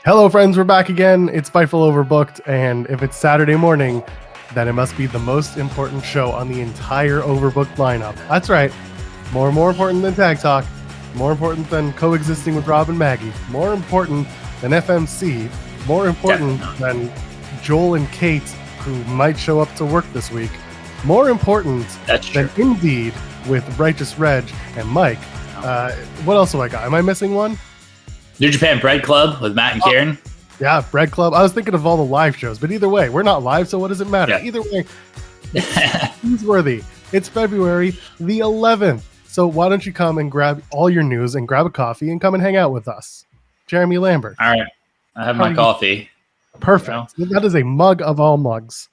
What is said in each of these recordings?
Hello, friends. We're back again. It's Fightful Overbooked, and if it's Saturday morning, then it must be the most important show on the entire Overbooked lineup. That's right. More important than Tag Talk, more important than coexisting with Rob and Maggie, more important than FMC, more important than Joel and Kate, who might show up to work this week, more important than Indeed with Righteous Reg and Mike. What else have I got? Am I missing one? New Japan Bread Club with Matt and Kieran. Yeah, Bread Club. I was thinking of all the live shows, but either way, we're not live, so what does it matter? Yeah. Either way, it's newsworthy. It's February the 11th. So why don't you come and grab all your news and grab a coffee and come and hang out with us. Jeremy Lambert. All right. I have my coffee. Perfect. You know? That is a mug of all mugs.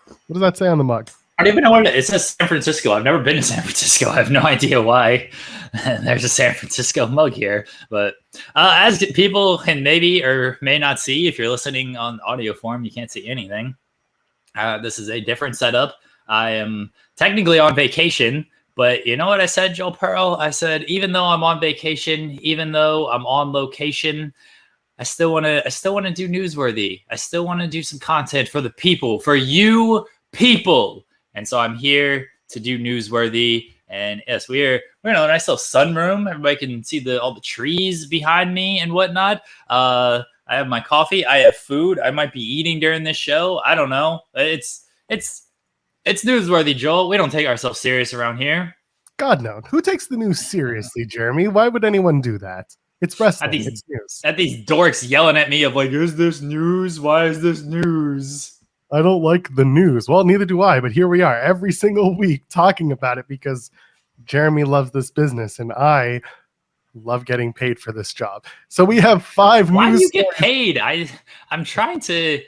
What does that say on the mug? I don't even know what it says. San Francisco. I've never been to San Francisco. I have no idea why there's a San Francisco mug here. But as people can maybe or may not see, if you're listening on audio form, you can't see anything. This is a different setup. I am technically on vacation, but you know what I said, Joel Pearl? I said, even though I'm on vacation, even though I'm on location, I still want to do Newsworthy. I still want to do some content for the people, for you people. And so I'm here to do Newsworthy. And yes, we're in a nice little sunroom. Everybody can see all the trees behind me and whatnot. I have my coffee. I have food. I might be eating during this show. I don't know. It's Newsworthy, Joel. We don't take ourselves serious around here. God, no. Who takes the news seriously, Jeremy? Why would anyone do that? It's wrestling. It's news. At these dorks yelling at me of like, is this news? Why is this news? I don't like the news. Well, neither do I, but here we are every single week talking about it because Jeremy loves this business and I love getting paid for this job. So we have 5 Why news. Do you get paid? I'm trying to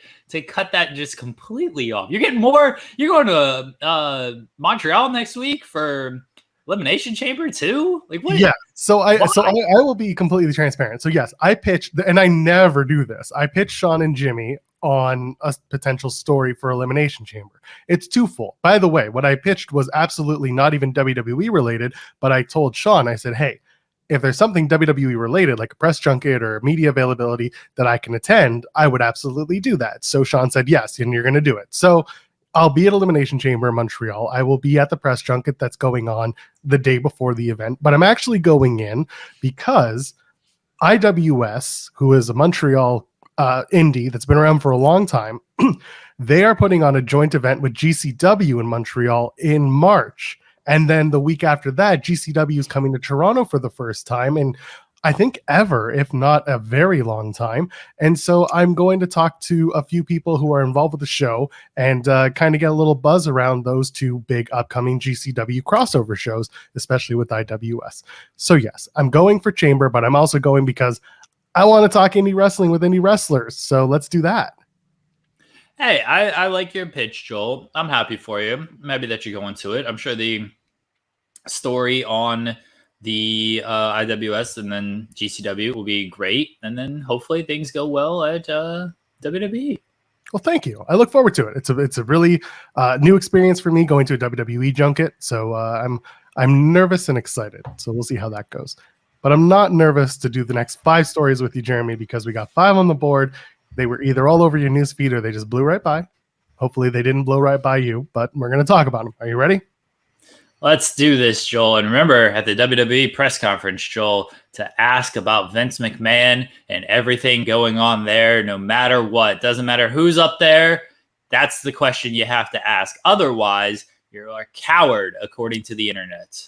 cut that just completely off. You're getting more. You're going to Montreal next week for Elimination Chamber too? Like what? Yeah. So I will be completely transparent. So yes, I pitched, and I never do this. I pitched Sean and Jimmy on a potential story for Elimination Chamber. It's twofold. By the way, what I pitched was absolutely not even WWE related, but I told Sean, I said, hey, if there's something WWE related, like a press junket or media availability that I can attend, I would absolutely do that. So Sean said, yes, and you're going to do it. So I'll be at Elimination Chamber in Montreal. I will be at the press junket that's going on the day before the event, but I'm actually going in because IWS, who is a Montreal indie that's been around for a long time, they are putting on a joint event with GCW in Montreal in March. And then the week after that, GCW is coming to Toronto for the first time in, I think, ever, if not a very long time. And so I'm going to talk to a few people who are involved with the show and kind of get a little buzz around those 2 big upcoming GCW crossover shows, especially with IWS. So yes, I'm going for Chamber, but I'm also going because I want to talk indie wrestling with indie wrestlers. So let's do that. Hey, I like your pitch, Joel. I'm happy for you. Maybe that you go into it. I'm sure the story on the IWS and then GCW will be great. And then hopefully things go well at WWE. Well, thank you. I look forward to it. It's a really new experience for me going to a WWE junket. So I'm nervous and excited. So we'll see how that goes. But I'm not nervous to do the next 5 stories with you, Jeremy, because we got 5 on the board. They were either all over your newsfeed or they just blew right by. Hopefully they didn't blow right by you, but we're going to talk about them. Are you ready? Let's do this, Joel. And remember at the WWE press conference, Joel, to ask about Vince McMahon and everything going on there, no matter what. Doesn't matter who's up there. That's the question you have to ask. Otherwise, you're a coward, according to the internet.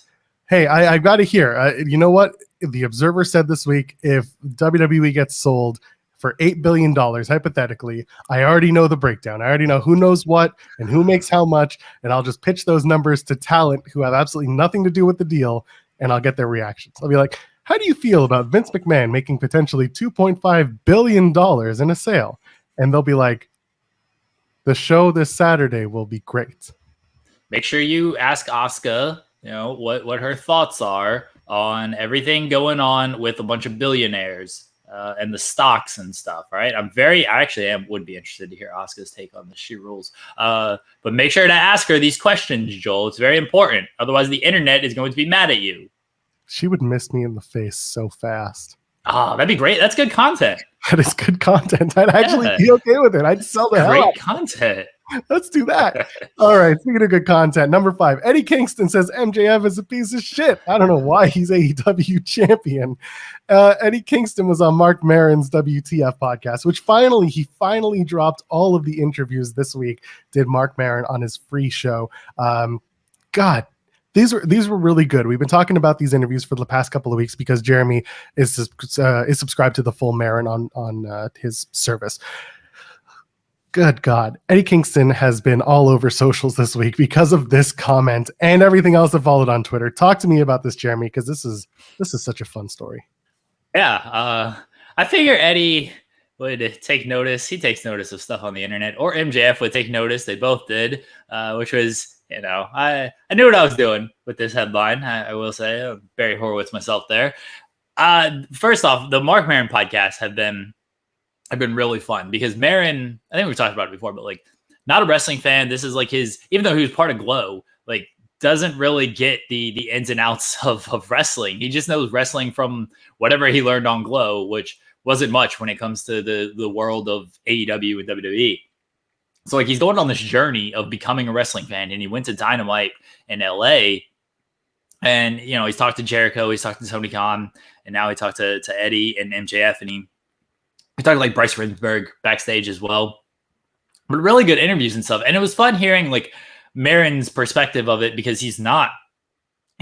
Hey, I've got to hear. You know what? The Observer said this week, if WWE gets sold for $8 billion, hypothetically, I already know the breakdown. I already know who knows what and who makes how much, and I'll just pitch those numbers to talent who have absolutely nothing to do with the deal, and I'll get their reactions. I'll be like, how do you feel about Vince McMahon making potentially $2.5 billion in a sale? And they'll be like, the show this Saturday will be great. Make sure you ask Asuka, what her thoughts are on everything going on with a bunch of billionaires and the stocks and stuff. Right. Would be interested to hear Asuka's take on the She Rules. But make sure to ask her these questions, Joel. It's very important. Otherwise, the internet is going to be mad at you. She would miss me in the face so fast. Oh, that'd be great. That's good content. That is good content. I'd actually be okay with it. I'd sell the hell out. Great content. Let's do that. All right. Speaking of good content, number 5, Eddie Kingston says MJF is a piece of shit. I don't know why he's AEW champion. Eddie Kingston was on Mark Maron's WTF podcast, which he finally dropped all of the interviews this week. Did Mark Maron on his free show. God, these were really good. We've been talking about these interviews for the past couple of weeks because Jeremy is subscribed to the full Maron on his service. Good God. Eddie Kingston has been all over socials this week because of this comment and everything else that followed on Twitter. Talk to me about this, Jeremy, because this is such a fun story. Yeah. I figure Eddie would take notice. He takes notice of stuff on the internet, or MJF would take notice. They both did, which was, I knew what I was doing with this headline. I will say, I'm Barry Horowitz myself there. First off, the Mark Maron podcasts have been really fun because Maron, I think we've talked about it before, but like not a wrestling fan. This is like even though he was part of Glow, like doesn't really get the ins and outs of wrestling. He just knows wrestling from whatever he learned on Glow, which wasn't much when it comes to the world of AEW and WWE. So like he's going on this journey of becoming a wrestling fan, and he went to Dynamite in LA, and he's talked to Jericho, he's talked to Tony Khan, and now he talked to Eddie and MJF, and he talked to like Bryce Rinsberg backstage as well. But really good interviews and stuff. And it was fun hearing like Maron's perspective of it because he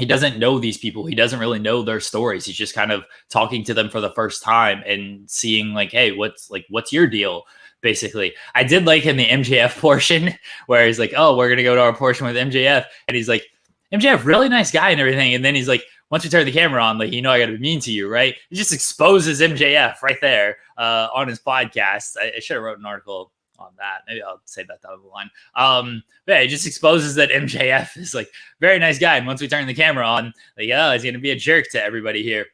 doesn't know these people. He doesn't really know their stories. He's just kind of talking to them for the first time and seeing like, hey, what's your deal? Basically, I did like in the MJF portion where he's like, oh, we're going to go to our portion with MJF. And he's like, MJF, really nice guy and everything. And then he's like, once we turn the camera on, like, I got to be mean to you, right? He just exposes MJF right there on his podcast. I should have wrote an article on that. Maybe I'll save that down the line. But yeah, he just exposes that MJF is like very nice guy. And once we turn the camera on, like, oh, he's going to be a jerk to everybody here.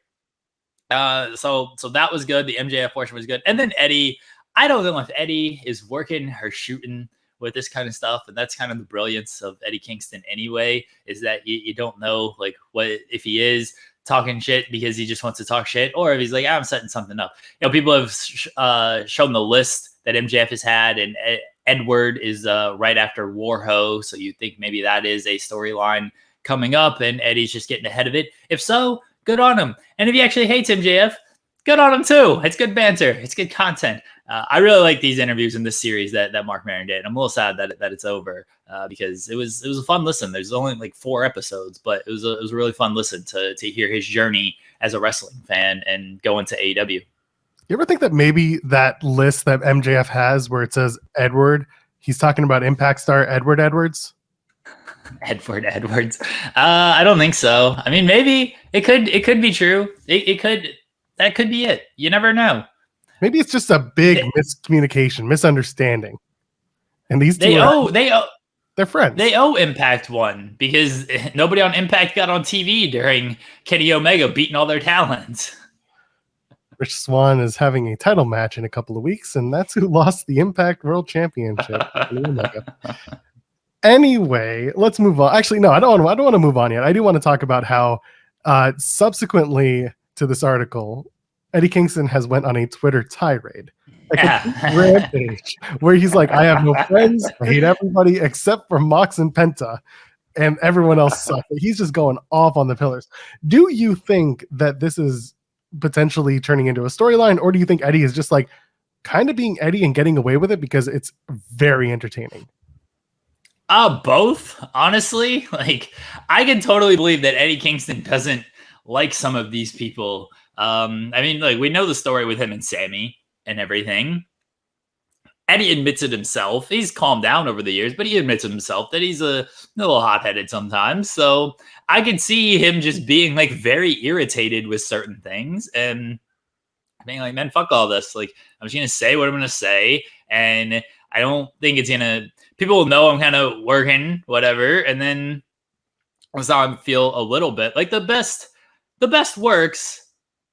So that was good. The MJF portion was good. And then Eddie, I don't know if Eddie is working or shooting with this kind of stuff, and that's kind of the brilliance of Eddie Kingston anyway, is that you don't know like what if he is talking shit because he just wants to talk shit, or if he's like, I'm setting something up. People have shown the list that MJF has had, and Edward is right after Warho, so you think maybe that is a storyline coming up, and Eddie's just getting ahead of it. If so, good on him. And if he actually hates MJF, good on him too. It's good banter. It's good content. I really like these interviews in this series that Mark Maron did. I'm a little sad that it's over because it was a fun listen. There's only like 4 episodes, but it was a really fun listen to hear his journey as a wrestling fan and go into AEW. You ever think that maybe that list that MJF has where it says Edward, he's talking about Impact star Edward Edwards? Edward Edwards. I don't think so. I mean, maybe it could be true. That could be it. You never know. Maybe it's just a big miscommunication, misunderstanding. And these two they're friends. They owe Impact one because nobody on Impact got on TV during Kenny Omega beating all their talents. Rich Swann is having a title match in a couple of weeks, and that's who lost the Impact World Championship. Anyway, let's move on. Actually, no, I don't want to move on yet. I do want to talk about how subsequently to this article, Eddie Kingston has went on a Twitter tirade, a rampage, where he's like, I have no friends, I hate everybody except for Mox and Penta, and everyone else sucks. He's just going off on the pillars. Do you think that this is potentially turning into a storyline, or do you think Eddie is just like kind of being Eddie and getting away with it because it's very entertaining? Both, honestly. Like, I can totally believe that Eddie Kingston doesn't like some of these people. I mean, like, we know the story with him and Sammy and everything. Eddie admits it himself. He's calmed down over the years, but he admits himself that he's a little hot-headed sometimes. So I could see him just being like very irritated with certain things and being like, man, fuck all this. Like, I'm just going to say what I'm going to say. And I don't think it's going to, people will know I'm kind of working, whatever. And then that's how I feel a little bit like the best works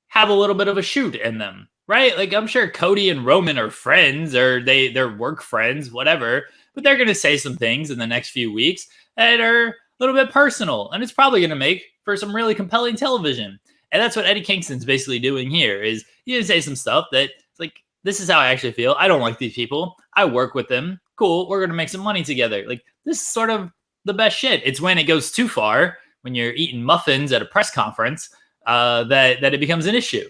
have a little bit of a shoot in them, right? Like, I'm sure Cody and Roman are friends, or they're work friends, whatever, but they're going to say some things in the next few weeks that are a little bit personal, and it's probably going to make for some really compelling television. And that's what Eddie Kingston's basically doing here. Is he gonna say some stuff that like, this is how I actually feel. I don't like these people. I work with them. Cool. We're gonna make some money together. Like, this is sort of the best shit. It's when it goes too far, when you're eating muffins at a press conference, that it becomes an issue.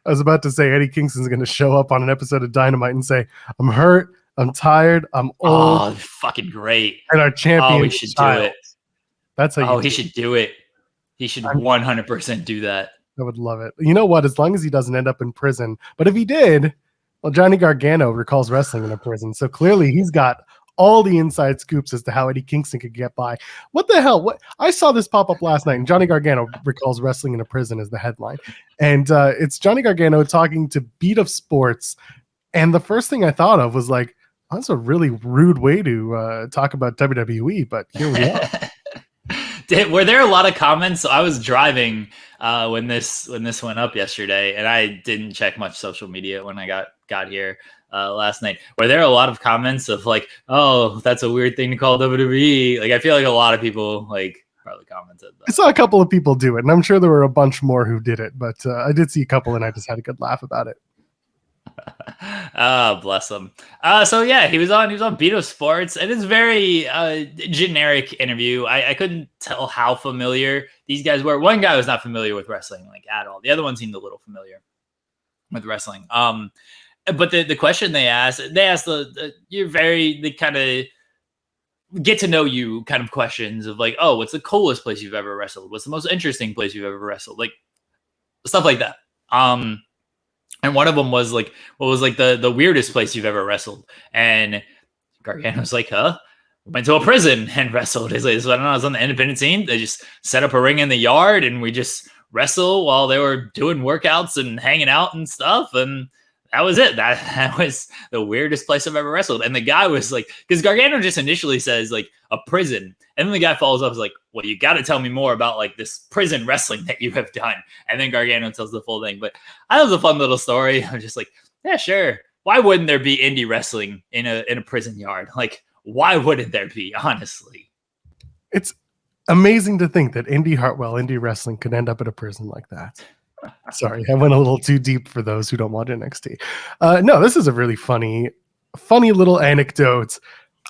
I was about to say Eddie Kingston's going to show up on an episode of Dynamite and say, "I'm hurt, I'm tired, I'm old." Oh, fucking great! And our champion. Oh, he should do it. That's how. He should do it. He should 100% do that. I would love it. You know what? As long as he doesn't end up in prison, but if he did, well, Johnny Gargano recalls wrestling in a prison, so clearly he's got all the inside scoops as to how Eddie Kingston could get by. What the hell? What I saw this pop up last night, and Johnny Gargano recalls wrestling in a prison as the headline, and it's Johnny Gargano talking to Beat of Sports, and the first thing I thought of was like, that's a really rude way to talk about WWE, but here we are. Were there a lot of comments? So I was driving when this went up yesterday, and I didn't check much social media when I got here last night. Were there a lot of comments of like, "Oh, that's a weird thing to call WWE"? Like, I feel like a lot of people like probably commented. I saw a couple of people do it, and I'm sure there were a bunch more who did it, but I did see a couple, and I just had a good laugh about it. Oh, bless him. So yeah, he was on Beat of Sports, and it's very generic interview. I couldn't tell how familiar these guys were. One guy was not familiar with wrestling like at all. The other one seemed a little familiar with wrestling. But the question they asked they kind of get to know you kind of questions of like, oh, what's the coolest place you've ever wrestled? What's the most interesting place you've ever wrestled? Like stuff like that. And one of them was like, what was like the weirdest place you've ever wrestled? And Gargano was like, went to a prison and wrestled. He's like, so I don't know, I was on the independent scene. They just set up a ring in the yard and we just wrestle while they were doing workouts and hanging out and stuff. And that was it. That was the weirdest place I've ever wrestled. And the guy was like, because Gargano just initially says like a prison. And then the guy follows up, is like, well, you got to tell me more about like this prison wrestling that you have done. And then Gargano tells the full thing. But I was a fun little story. I'm just like, yeah, sure. Why wouldn't there be indie wrestling in a prison yard? Like, why wouldn't there be, honestly? It's amazing to think that indie wrestling could end up at a prison like that. Sorry, I went a little too deep for those who don't watch NXT. No, this is a really funny little anecdote.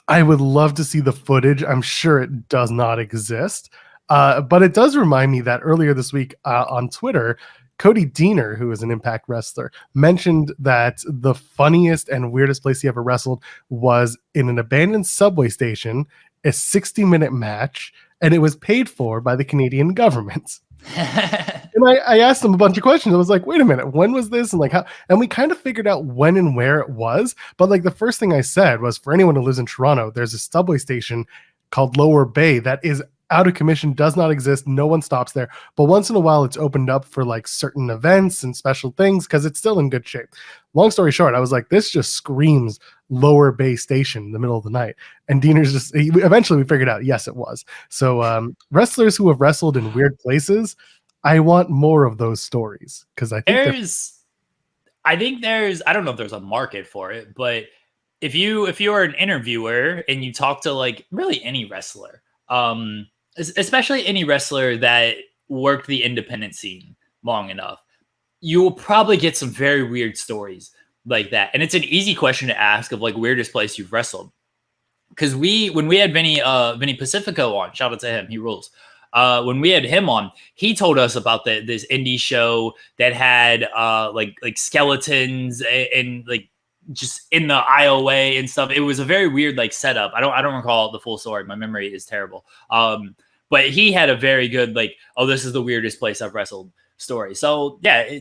I would love to see the footage. I'm sure it does not exist. But it does remind me that earlier this week on Twitter, Cody Deaner, who is an Impact wrestler, mentioned that the funniest and weirdest place he ever wrestled was in an abandoned subway station, a 60-minute match, and it was paid for by the Canadian government. And I asked him a bunch of questions. I was like, wait a minute, when was this? And like how? And we kind of figured out when and where it was. But like the first thing I said was, for anyone who lives in Toronto, there's a subway station called Lower Bay that is out of commission, does not exist. No one stops there. But once in a while, it's opened up for like certain events and special things because it's still in good shape. Long story short, I was like, this just screams Lower Bay Station in the middle of the night. And Deaner's eventually we figured out, yes, it was. So wrestlers who have wrestled in weird places, I want more of those stories because I think I don't know if there's a market for it, but if you are an interviewer and you talk to like really any wrestler, especially any wrestler that worked the independent scene long enough, you will probably get some very weird stories like that. And it's an easy question to ask of like weirdest place you've wrestled. Because when we had Vinny Pacifico on, shout out to him, he rules. When we had him on, he told us about this indie show that had like skeletons and like just in the aisleway and stuff. It was a very weird like setup. I don't recall the full story. My memory is terrible. But he had a very good like, oh, this is the weirdest place I've wrestled story. So yeah,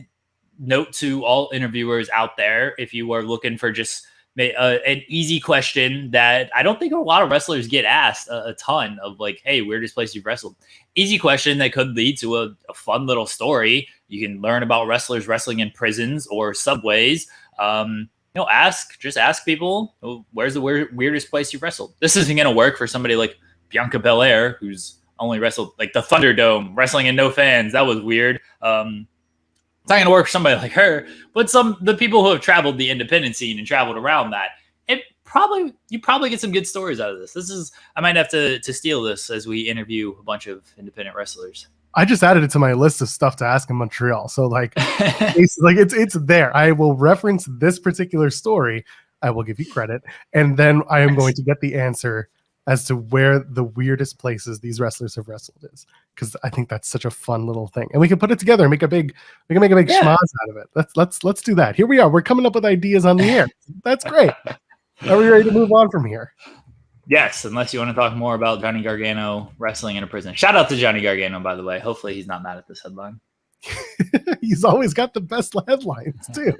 note to all interviewers out there, if you are looking for just an easy question that I don't think a lot of wrestlers get asked a ton of, like, hey, weirdest place you've wrestled. Easy question that could lead to a fun little story. You can learn about wrestlers wrestling in prisons or subways. Just ask people, where's the weirdest place you've wrestled? This isn't going to work for somebody like Bianca Belair, who's only wrestled like the Thunderdome, wrestling in no fans. That was weird. It's not going to work for somebody like her, but the people who have traveled the independent scene and traveled around that, you probably get some good stories out of this. I might have to steal this as we interview a bunch of independent wrestlers. I just added it to my list of stuff to ask in Montreal. So like, it's there. I will reference this particular story. I will give you credit, and then I am going to get the answer as to where the weirdest places these wrestlers have wrestled is, because I think that's such a fun little thing, and we can put it together and make a big schmoz out of it. Let's do that. Here we are. We're coming up with ideas on the air. That's great. Are we ready to move on from here? Yes, unless you want to talk more about Johnny Gargano wrestling in a prison. Shout out to Johnny Gargano, by the way. Hopefully he's not mad at this headline. He's always got the best headlines too.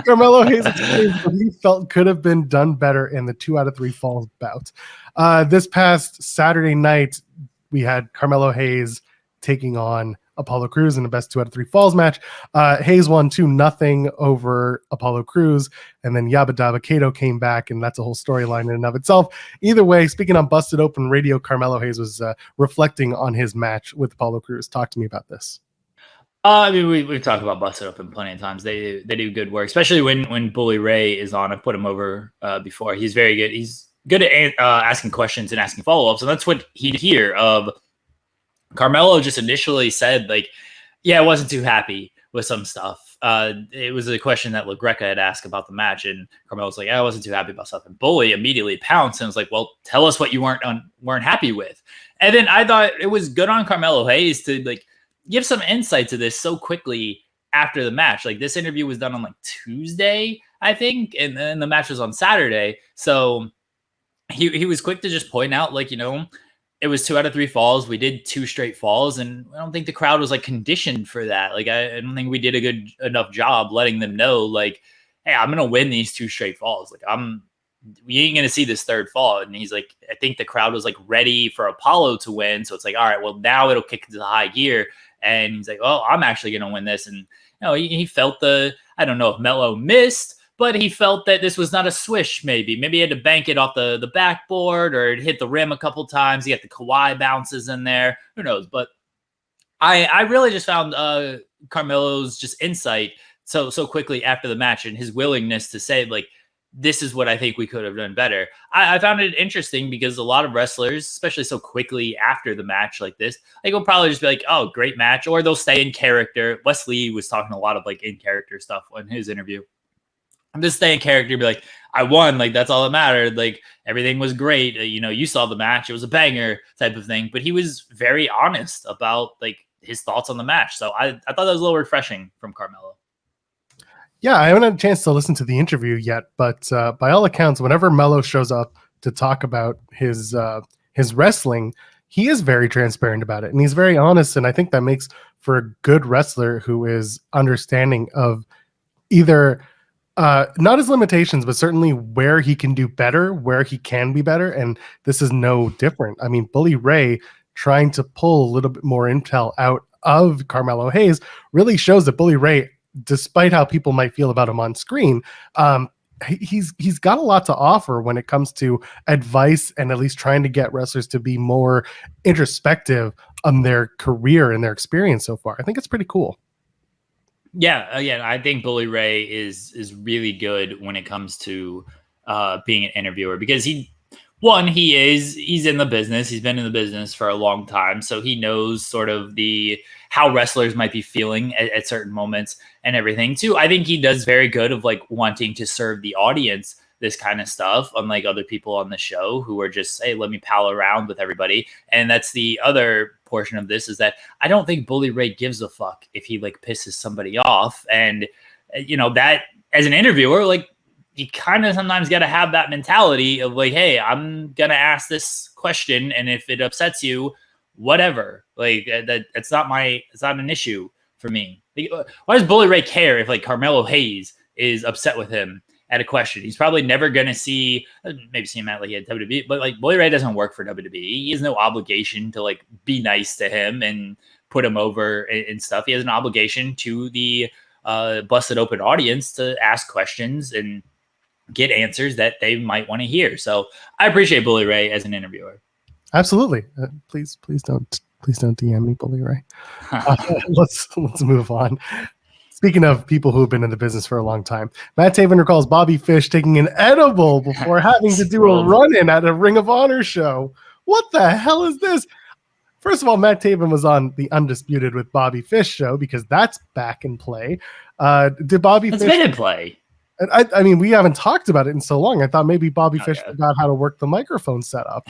Carmelo Hayes explains what he felt could have been done better in the 2 out of 3 falls bout. This past Saturday night, we had Carmelo Hayes taking on Apollo Crews in the best 2 out of 3 falls match. Hayes won 2-0 over Apollo Crews, and then Yabba Dabba Kato came back, and that's a whole storyline in and of itself. Either way, speaking on Busted Open Radio, Carmelo Hayes was reflecting on his match with Apollo Crews. Talk to me about this. I mean, we've talked about Busted Open plenty of times. They do good work, especially when Bully Ray is on. I've put him over before. He's very good. He's good at asking questions and asking follow-ups, and that's what he'd hear of. Carmelo just initially said, like, yeah, I wasn't too happy with some stuff. It was a question that LaGreca had asked about the match, and Carmelo's like, yeah, I wasn't too happy about stuff. And Bully immediately pounced and was like, well, tell us what you weren't happy with. And then I thought it was good on Carmelo Hayes to like give some insight to this so quickly after the match. Like, this interview was done on like Tuesday, I think, and then the match was on Saturday. So he was quick to just point out, like, you know, it was 2 out of 3 falls. We did 2 straight falls, and I don't think the crowd was like conditioned for that. Like, I don't think we did a good enough job letting them know, like, hey, I'm gonna win these 2 straight falls. Like, we ain't gonna see this 3rd fall. And he's like, I think the crowd was like ready for Apollo to win. So it's like, all right, well, now it'll kick into the high gear. And he's like, oh, I'm actually gonna win this. And you know, he felt I don't know if Melo missed, but he felt that this was not a swish. Maybe he had to bank it off the backboard, or it hit the rim a couple times. He got the Kawhi bounces in there. Who knows? But I really just found Carmelo's just insight so quickly after the match, and his willingness to say, like, this is what I think we could have done better. I found it interesting because a lot of wrestlers, especially so quickly after the match like this, like, will probably just be like, oh, great match, or they'll stay in character. Wesley was talking a lot of like in character stuff in his interview. I'm just staying in character, be like, I won, like, that's all that mattered. Like, everything was great. You know, you saw the match, it was a banger type of thing. But he was very honest about like his thoughts on the match. So I thought that was a little refreshing from Carmelo. Yeah, I haven't had a chance to listen to the interview yet, but by all accounts, whenever Melo shows up to talk about his wrestling, he is very transparent about it, and he's very honest. And I think that makes for a good wrestler who is understanding of either not his limitations, but certainly where he can do better, where he can be better. And this is no different. I mean, Bully Ray trying to pull a little bit more intel out of Carmelo Hayes really shows that Bully Ray, despite how people might feel about him on screen, he's got a lot to offer when it comes to advice and at least trying to get wrestlers to be more introspective on their career and their experience so far. I think it's pretty cool. Yeah, again, I think Bully Ray is really good when it comes to being an interviewer, because he's in the business. He's been in the business for a long time, so he knows sort of how wrestlers might be feeling at certain moments and everything too. I think he does very good of like wanting to serve the audience this kind of stuff, unlike other people on the show who are just, hey, let me pal around with everybody. And that's the other portion of this, is that I don't think Bully Ray gives a fuck if he like pisses somebody off. And you know, that as an interviewer, like, you kind of sometimes got to have that mentality of like, hey, I'm gonna ask this question, and if it upsets you, whatever. Like, it's not an issue for me. Like, why does Bully Ray care if like Carmelo Hayes is upset with him at a question? He's probably never gonna see him at like at WWE, but like, Bully Ray doesn't work for WWE. He has no obligation to like be nice to him and put him over and stuff. He has an obligation to the Busted Open audience to ask questions and get answers that they might want to hear. So I appreciate Bully Ray as an interviewer. Absolutely. Please don't DM me, Bully Ray. Let's move on. Speaking of people who have been in the business for a long time, Matt Taven recalls Bobby Fish taking an edible before having to do a run-in at a Ring of Honor show. What the hell is this? First of all, Matt Taven was on the Undisputed with Bobby Fish show because that's back in play. Did Bobby It's Fish been in play? I mean, we haven't talked about it in so long. I thought maybe Bobby Fish forgot how to work the microphone setup.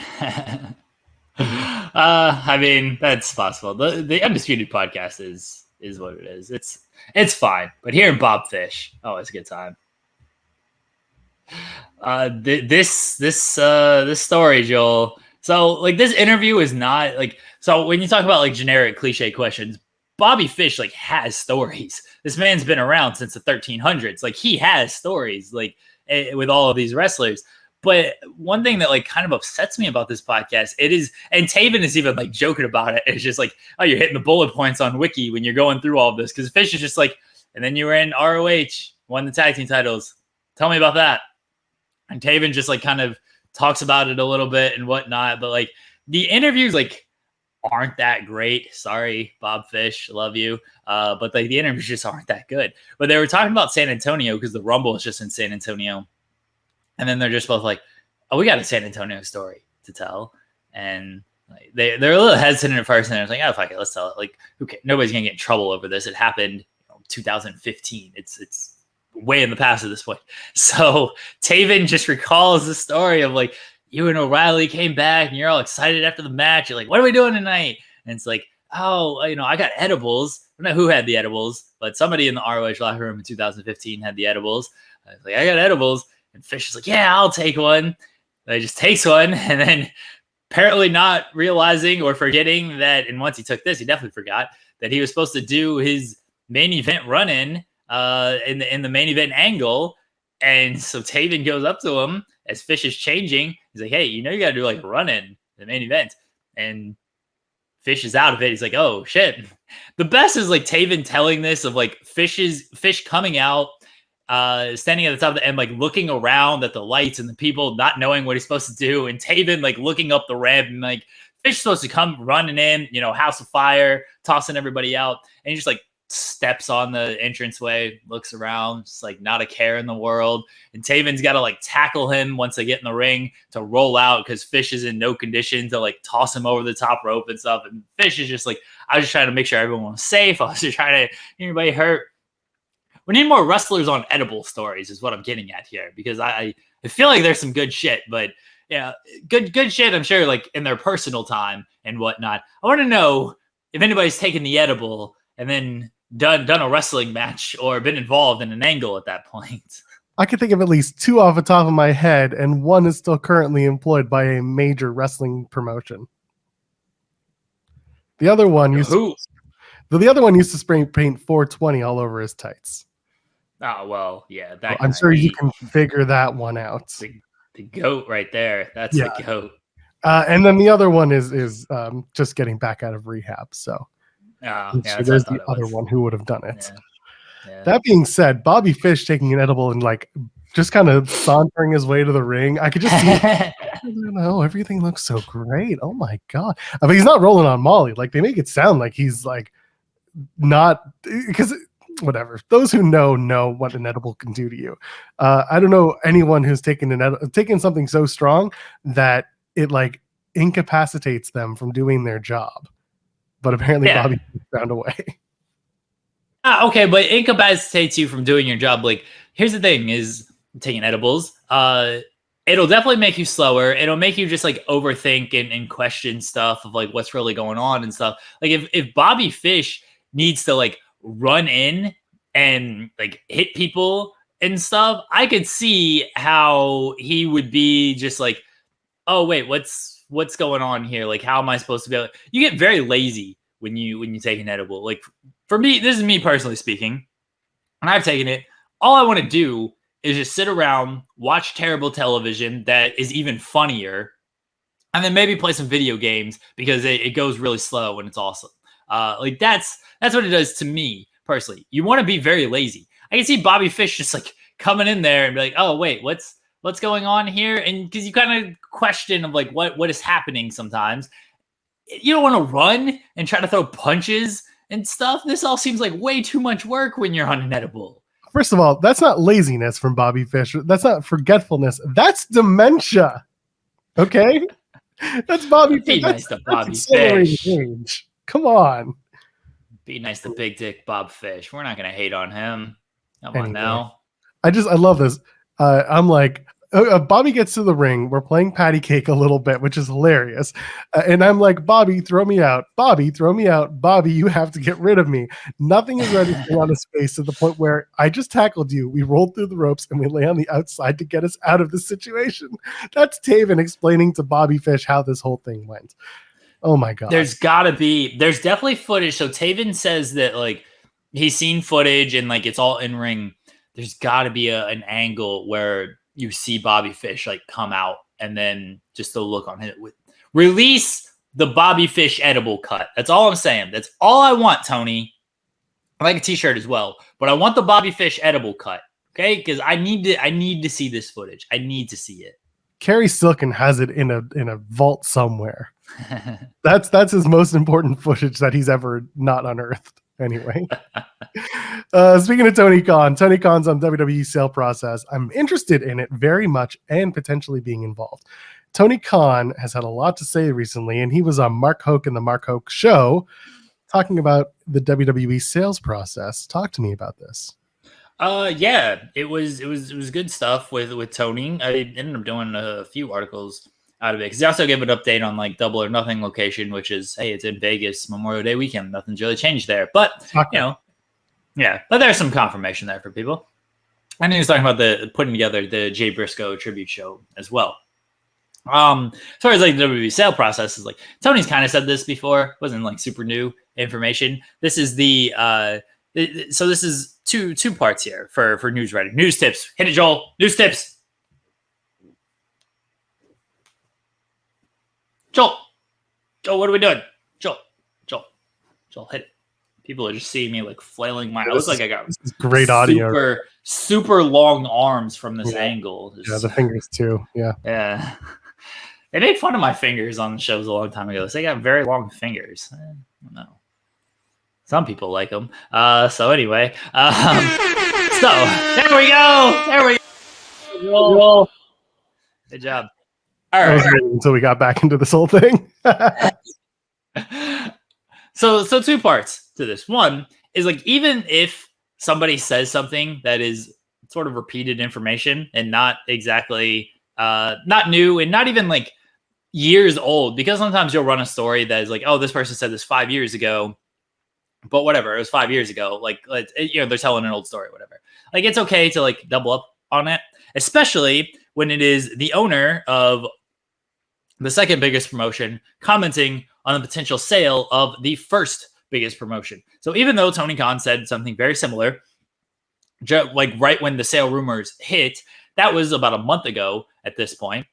I mean, that's possible. The Undisputed podcast is what it is. It's fine. But hearing Bob Fish, it's a good time. This story, Joel. So like this interview is not like, so when you talk about like generic cliche questions, Bobby Fish like has stories. This man's been around since the 1300s. Like he has stories like with all of these wrestlers. But one thing that like kind of upsets me about this podcast, and Taven is even like joking about it. It's just like, oh, you're hitting the bullet points on Wiki when you're going through all of this. Because Fish is just like, and then you were in ROH, won the tag team titles. Tell me about that. And Taven just like kind of talks about it a little bit and whatnot. But like the interviews like aren't that great. Sorry, Bob Fish, love you. But like the interviews just aren't that good. But they were talking about San Antonio because the Rumble is just in San Antonio. And then they're just both like, oh, we got a San Antonio story to tell. And like, they're a little hesitant at first. And they're like, oh, fuck it, let's tell it. Like, okay, nobody's going to get in trouble over this. It happened 2015. It's way in the past at this point. So Taven just recalls the story of like, you and O'Reilly came back and you're all excited after the match. You're like, what are we doing tonight? And it's like, oh, I got edibles. I don't know who had the edibles, but somebody in the ROH locker room in 2015 had the edibles. I was like, I got edibles. And Fish is like, yeah, I'll take one. And he just takes one. And then apparently not realizing or forgetting that, and once he took this, he definitely forgot that he was supposed to do his main event run-in in the main event angle. And so Taven goes up to him as Fish is changing. He's like, hey, you got to do like run-in the main event. And Fish is out of it. He's like, oh, shit. The best is like Taven telling this of like Fish coming out, standing at the top of the end, like looking around at the lights and the people, not knowing what he's supposed to do. And Taven like looking up the ramp and like Fish is supposed to come running in, House of Fire, tossing everybody out. And he just like steps on the entranceway, looks around, just like not a care in the world. And Taven's got to like tackle him once they get in the ring to roll out because Fish is in no condition to like toss him over the top rope and stuff. And Fish is just like, I was just trying to make sure everyone was safe. I was just trying to get anybody hurt. We need more wrestlers on edible stories is what I'm getting at here, because I feel like there's some good shit, but yeah, good shit, I'm sure, like in their personal time and whatnot. I want to know if anybody's taken the edible and then done a wrestling match or been involved in an angle at that point. I can think of at least two off the top of my head, and one is still currently employed by a major wrestling promotion. The other one used to spray paint 420 all over his tights. Oh, well, yeah. I'm sure you can figure that one out. The goat right there. That's the goat. And then the other one is just getting back out of rehab. So there's the other one who would have done it. Yeah. That being said, Bobby Fish taking an edible and like just kind of sauntering his way to the ring. I could just see I don't know, everything looks so great. Oh my God. I mean, he's not rolling on Molly. Like they make it sound like he's like not, because whatever. Those who know what an edible can do to you. I don't know anyone who's taken something so strong that it like incapacitates them from doing their job. But apparently Bobby found a way. Okay, but incapacitates you from doing your job. Like, here's the thing: is taking edibles. It'll definitely make you slower. It'll make you just like overthink and question stuff of like what's really going on and stuff. Like if Bobby Fish needs to like run in and like hit people and stuff, I could see how he would be just like, oh wait, what's going on here? Like, how am I supposed to be able? You get very lazy when you take an edible. Like for me, this is me personally speaking, and I've taken it. All I want to do is just sit around, watch terrible television that is even funnier, and then maybe play some video games because it goes really slow and it's awesome. Like that's what it does to me personally. You want to be very lazy. I can see Bobby Fish just like coming in there and be like, oh wait, what's going on here? And because you kind of question of like what is happening sometimes. You don't want to run and try to throw punches and stuff. This all seems like way too much work when you're on an edible. First of all, that's not laziness from Bobby Fish. That's not forgetfulness. That's dementia. Okay? That's Bobby Be Fish. nice to Bobby accelerated Fish. age. Come on. Be nice to Big Dick Bob Fish. We're not gonna hate on him. Come on Anyway. now. I love this. I'm like, Bobby gets to the ring. We're playing patty cake a little bit, which is hilarious. And I'm like, Bobby, throw me out. Bobby, throw me out. Bobby, you have to get rid of me. Nothing is registering on his face to the point where I just tackled you. We rolled through the ropes and we lay on the outside to get us out of this situation. That's Taven explaining to Bobby Fish how this whole thing went. Oh my God. There's definitely footage. So Taven says that like he's seen footage and like it's all in ring. There's gotta be an angle where you see Bobby Fish like come out and then just the look on it with release the Bobby Fish edible cut. That's all I'm saying. That's all I want, Tony. I like a t-shirt as well, but I want the Bobby Fish edible cut. Okay. Because I need to see this footage. I need to see it. Kerry Silken has it in a vault somewhere. That's his most important footage that he's ever not unearthed. Anyway, speaking of Tony Khan's on WWE sale process, I'm interested in it very much and potentially being involved. Tony Khan has had a lot to say recently, and he was on Mark Hoke and the Mark Hoke Show talking about the WWE sales process. Talk to me about this. Yeah, it was good stuff with Tony. I ended up doing a few articles out of it because he also gave an update on like Double or Nothing location, which is, hey, it's in Vegas Memorial Day weekend. Nothing's really changed there, but but there's some confirmation there for people. And he was talking about the putting together the Jay Briscoe tribute show as well. As far as like the WWE sale process is like Tony's kind of said this before, it wasn't like super new information. This is so this is two parts here for news writing. News tips. Hit it, Joel. News tips. Joel, what are we doing? Joel, hit it. People are just seeing me like flailing my. I look like I got great audio. Super long arms from this angle. Yeah, the fingers too. Yeah. Yeah. They made fun of my fingers on the shows a long time ago. So they got very long fingers. I don't know. Some people like them. So anyway, so there we go. Joel. Good job. All right. Until we got back into this whole thing. So two parts to this. One is like, even if somebody says something that is sort of repeated information and not exactly not new and not even like years old, because sometimes you'll run a story that is like, oh, this person said this 5 years ago, but whatever, it was 5 years ago. Like, they're telling an old story, whatever. Like, it's okay to like double up on it, especially when it is the owner of the second biggest promotion commenting on the potential sale of the first biggest promotion. So even though Tony Khan said something very similar, like right when the sale rumors hit, that was about a month ago at this point.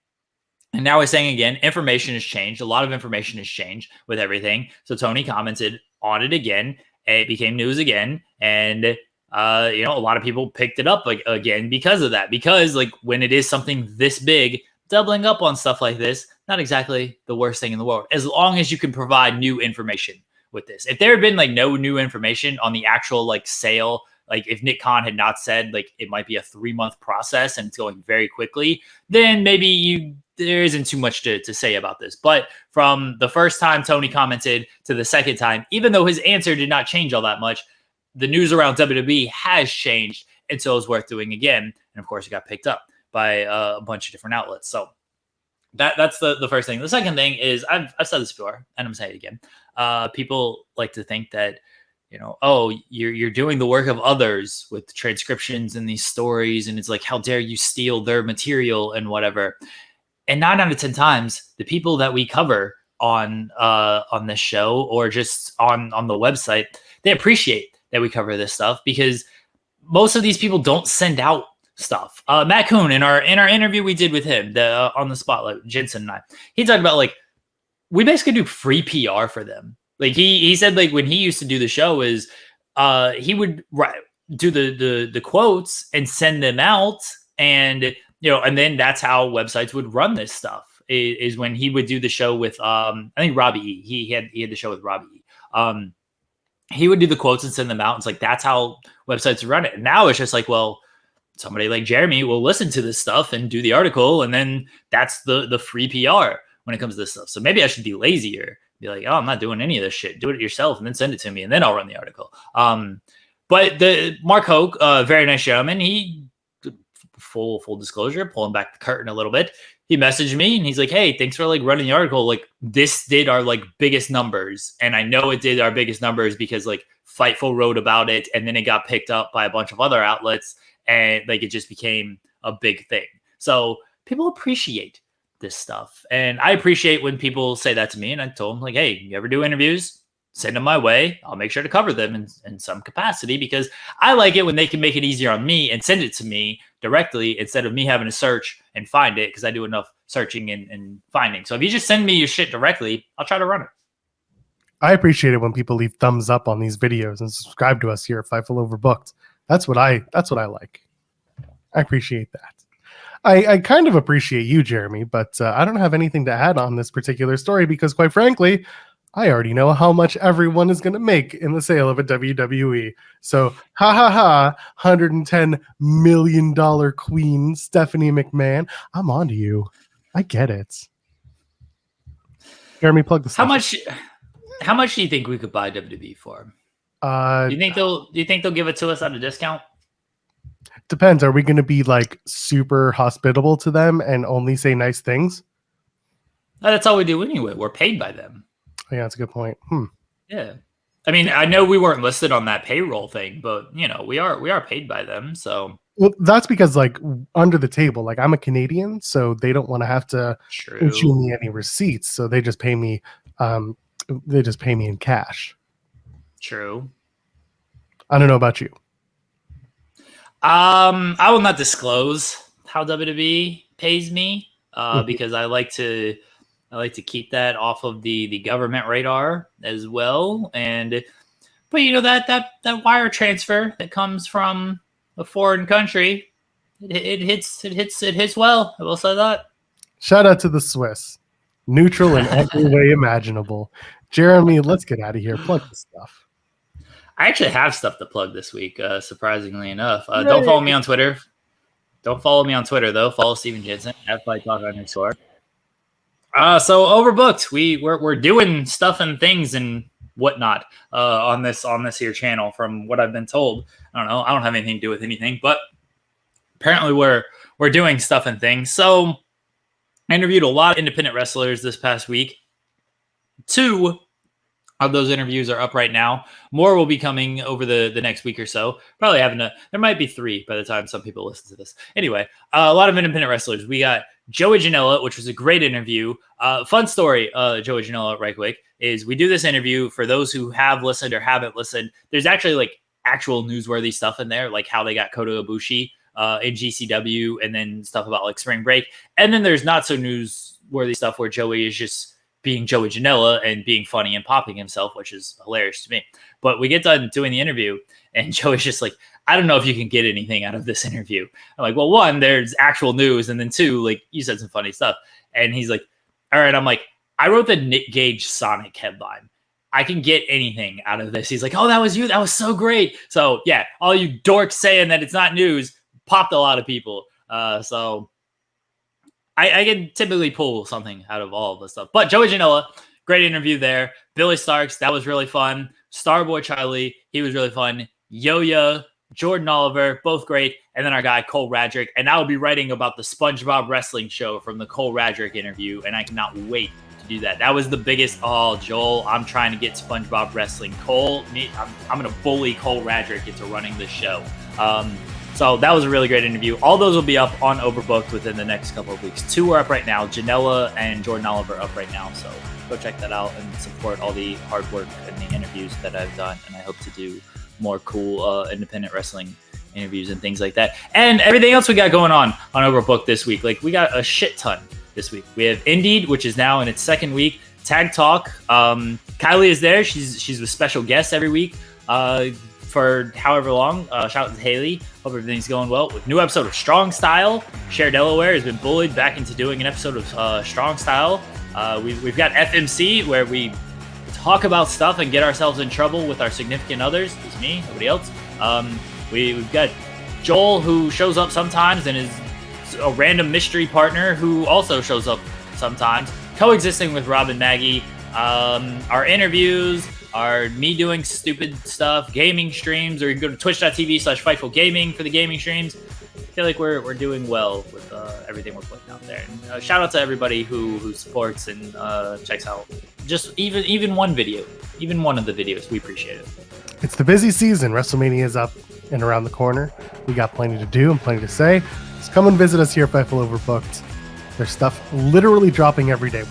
And now he's saying again, information has changed. A lot of information has changed with everything. So Tony commented on it again. It became news again. And, a lot of people picked it up like again because of that. Because like when it is something this big, doubling up on stuff like this, not exactly the worst thing in the world, as long as you can provide new information with this. If there had been like no new information on the actual like sale, like if Nick Khan had not said like it might be a 3-month process and it's going very quickly, then maybe there isn't too much to say about this. But from the first time Tony commented to the second time, even though his answer did not change all that much, the news around WWE has changed, and so it's worth doing again. And of course, it got picked up by a bunch of different outlets. So that's the first thing. The second thing is I've said this before, and I'm saying it again. People like to think that, you're doing the work of others with transcriptions and these stories, and it's like, how dare you steal their material and whatever. And 9 out of 10 times, the people that we cover on this show or just on the website, they appreciate that we cover this stuff, because most of these people don't send out stuff. Matt Kuhn, in our interview we did with him on the Spotlight, Jensen and I, he talked about like we basically do free PR for them. Like he said, like when he used to do the show is he would do the quotes and send them out, and and then that's how websites would run this stuff. Is when he would do the show with I think Robbie E. He had the show with Robbie E. He would do the quotes and send them out. It's like that's how websites run it. And now it's just like, well, somebody like Jeremy will listen to this stuff and do the article, and then that's the free PR. when it comes to this stuff. So maybe I should be lazier. Be like, oh, I'm not doing any of this shit. Do it yourself and then send it to me, and then I'll run the article. But the Mark Hoke, very nice gentleman, he full disclosure, pulling back the curtain a little bit. He messaged me and he's like, hey, thanks for like running the article. Like this did our like biggest numbers. And I know it did our biggest numbers because like Fightful wrote about it and then it got picked up by a bunch of other outlets and like it just became a big thing. So people appreciate this stuff. And I appreciate when people say that to me. And I told them like, hey, you ever do interviews? Send them my way. I'll make sure to cover them in some capacity because I like it when they can make it easier on me and send it to me directly instead of me having to search and find it because I do enough searching and finding. So if you just send me your shit directly, I'll try to run it. I appreciate it when people leave thumbs up on these videos and subscribe to us here at Fightful Overbooked. That's what I like. I appreciate that. I kind of appreciate you, Jeremy, but I don't have anything to add on this particular story because quite frankly, I already know how much everyone is going to make in the sale of a WWE. So, $110 million queen, Stephanie McMahon. I'm on to you. I get it. Jeremy, plug this. How much do you think we could buy WWE for? Do you think they'll give it to us at a discount? Depends. Are we going to be like super hospitable to them and only say nice things? That's all we do anyway. We're paid by them. Yeah, that's a good point. Yeah. I mean, I know we weren't listed on that payroll thing, but you know, we are paid by them. So well, that's because like under the table, like I'm a Canadian, so they don't want to have to issue me any receipts. So they just pay me in cash. True. I don't know about you. I will not disclose how WWE pays me because I like to keep that off of the government radar as well. But you know that wire transfer that comes from a foreign country, it hits well. I will say that. Shout out to the Swiss, neutral in every way imaginable. Jeremy, let's get out of here. Plug the stuff. I actually have stuff to plug this week, surprisingly enough. Don't follow me on Twitter. Don't follow me on Twitter though. Follow Steven Jensen at @FightTalk_. So Overbooked, we're doing stuff and things and whatnot on this here channel. From what I've been told, I don't know. I don't have anything to do with anything, but apparently we're doing stuff and things. So I interviewed a lot of independent wrestlers this past week. 2 of those interviews are up right now. More will be coming over the next week or so. Probably there might be 3 by the time some people listen to this. Anyway, a lot of independent wrestlers. We got Joey Janela, which was a great interview. Fun story, Joey Janela, right quick, is we do this interview for those who have listened or haven't listened. There's actually like actual newsworthy stuff in there, like how they got Kota Ibushi in GCW and then stuff about like spring break. And then there's not so newsworthy stuff where Joey is just being Joey Janela and being funny and popping himself, which is hilarious to me. But we get done doing the interview and Joey's just like, I don't know if you can get anything out of this interview. I'm like, well, 1, there's actual news. And then 2, like you said some funny stuff. And he's like, all right. I'm like, I wrote the Nick Gage Sonic headline. I can get anything out of this. He's like, oh, that was you. That was so great. So yeah, all you dorks saying that it's not news popped a lot of people. So I can typically pull something out of all of this stuff. But Joey Janela, great interview there. Billy Starks, that was really fun. Starboy Charlie, he was really fun. Yo-Yo, Jordan Oliver, both great. And then our guy, Cole Radrick. And I will be writing about the SpongeBob Wrestling Show from the Cole Radrick interview. And I cannot wait to do that. That was the biggest, Joel, I'm trying to get SpongeBob Wrestling. I'm going to bully Cole Radrick into running this show. So that was a really great interview. All those will be up on Overbooked within the next couple of weeks. 2 are up right now. Janela and Jordan Oliver up right now. So go check that out and support all the hard work and the interviews that I've done. And I hope to do more cool independent wrestling interviews and things like that. And everything else we got going on Overbooked this week. Like we got a shit ton this week. We have Indeed, which is now in its 2nd week. Tag Talk. Kylie is there. She's a special guest every week. For however long. Shout out to Haley. Hope everything's going well. With new episode of Strong Style. Cher Delaware has been bullied back into doing an episode of Strong Style. We've got FMC where we talk about stuff and get ourselves in trouble with our significant others. It's me, nobody else. We've got Joel who shows up sometimes and is a random mystery partner who also shows up sometimes. coexisting with Rob and Maggie. Our interviews, are me doing stupid stuff, gaming streams, or you can go to twitch.tv/Fightful Gaming for the gaming streams. I feel like we're doing well with everything we're putting out there. And shout out to everybody who supports and checks out just even one video, even one of the videos. We appreciate it. It's the busy season. WrestleMania is up and around the corner. We got plenty to do and plenty to say. Just come and visit us here at Fightful Overbooked. There's stuff literally dropping every day.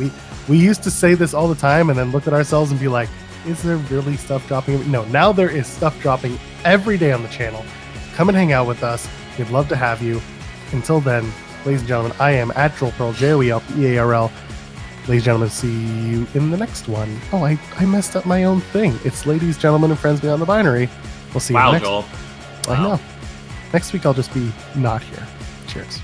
We used to say this all the time and then look at ourselves and be like, is there really stuff dropping? No, now there is stuff dropping every day on the channel. Come and hang out with us. We'd love to have you. Until then, ladies and gentlemen, I am at Trollpearl, JOELPEARL. Ladies and gentlemen, see you in the next one. Oh, I messed up my own thing. It's ladies, gentlemen, and friends beyond the binary. We'll see you next. Joel. I know. Next week I'll just be not here. Cheers.